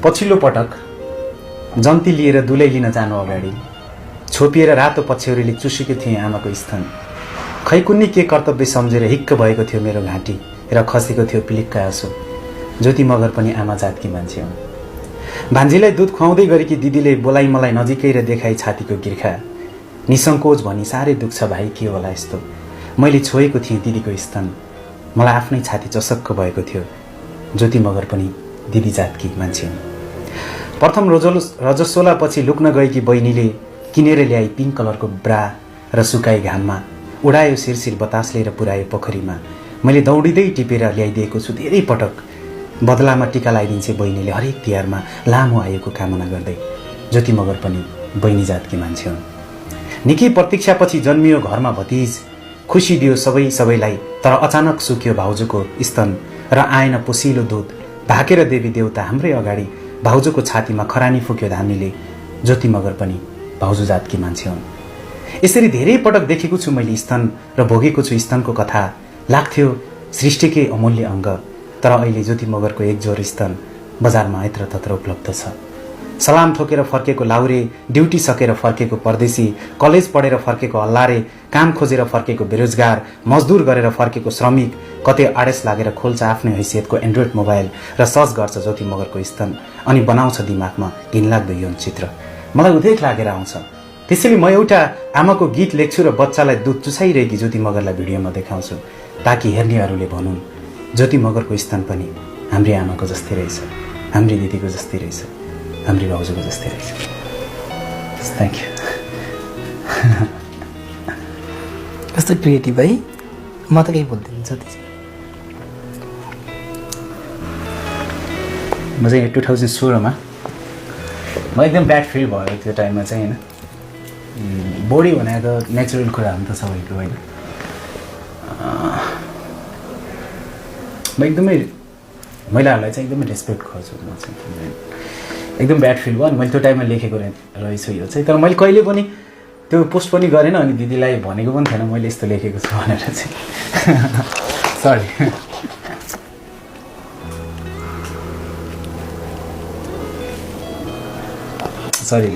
पछिल्लो पटक जन्ती लिएर दुलै लिन जानु अगाडि छोपिएर रातो पछ्यौरीले चुसेको थिएँ आमाको स्तन। खै कुन्नी के कर्तव्य सम्झेर हिक्क भएको थियो मेरो घाँटी र खसेको थियो पिलिक्क आँसु। ज्योति मगर पनि आमा जातकी मान्छे हुन्। भान्जीलाई दुध खुवाउँदै गरेकी दिदीले बोलाइ मलाई नजिकै र देखाई छातीको गिर्खा। निसङ्कोच भनी साह्रै दुख्छ भाइ, के होला यस्तो। मैले छोएको थिएँ दिदीको स्तन। मलाई आफ्नै छाती चसक्क भएको थियो। ज्योति मगर पनि दिदी जातकी मान्छे हुन्। प्रथम रजस्वलापछि लुक्न गएकी बहिनीले किनेर ल्याई पिङ्क कलरको ब्रा र सुकाई घाममा उडायो शिरशिर बतासले र पुर्यायो पोखरीमा। मैले दौडिँदै टिपेर ल्याइदिएको छु धेरै पटक। बदलामा टिका लगाइदिन्छे बहिनीले हरेक तिहारमा लामो आयुको कामना गर्दै। ज्योति मगर पनि बहिनी जातकी मान्छे हुन्। निकै प्रतीक्षापछि जन्मियो घरमा भतिज। खुसी दियो सबैलाई, तर अचानक सुक्यो भाउजूको स्तन र आएन पोसिलो दुध। भाकेर देवी देवता हाम्रै अगाडि भाउजूको छातीमा खरानी फुक्यो धामीले। ज्योति मगर पनि भाउजू जातकी मान्छे हुन्। यसरी धेरै पटक देखेको छु मैले स्तन र भोगेको छु स्तनको कथा। लाग्थ्यो सृष्टिकै अमूल्य अङ्ग। तर अहिले ज्योति मगरको एक जोर स्तन बजारमा यत्रतत्र उपलब्ध छ। सलाम ठोकेर फर्केको लाउरे, ड्युटी सकेर फर्केको परदेशी, कलेज पढेर फर्केको हल्लारे, काम खोजेर फर्केको बेरोजगार, मजदुर गरेर फर्केको श्रमिक, कतै आडेस लागेर खोल्छ आफ्नै हैसियतको एन्ड्रोइड मोबाइल र सर्च गर्छ ज्योति मगरको स्तन अनि बनाउँछ दिमागमा घिनलाग्दो यौन चित्र। मलाई उदेक लागेर आउँछ। त्यसैले म एउटा आमाको गीत लेख्छु र बच्चालाई दुध चुसाइरहेकी ज्योति मगरलाई भिडियोमा देखाउँछु, ताकि हेर्नेहरूले भनुन् ज्योति मगरको स्तन पनि हाम्री आमाको जस्तै रहेछ, हाम्री दिदीको जस्तै रहेछ, हाम्री भाउजूको जस्तै रहेछ। Thank you. कस्तो क्रिएटिभ है। म त केही बोल्दिनँ जति चाहिँ। म चाहिँ 2016मा म एकदम ब्याड फिल भयो त्यो टाइममा चाहिँ होइन। बडी भनेको नेचुरल कुरा हो नि त सबैको होइन। म एकदमै महिलाहरूलाई चाहिँ एकदमै रेस्पेक्ट गर्छु म चाहिँ। एकदम ब्याड फिल भयो अनि मैले त्यो टाइममा लेखेको रहेछु यो चाहिँ। तर मैले कहिले पनि त्यो पोस्ट पनि गरेन अनि दिदीलाई भनेको पनि थिएन मैले यस्तो लेखेको छु भनेर चाहिँ। सरी। सरी।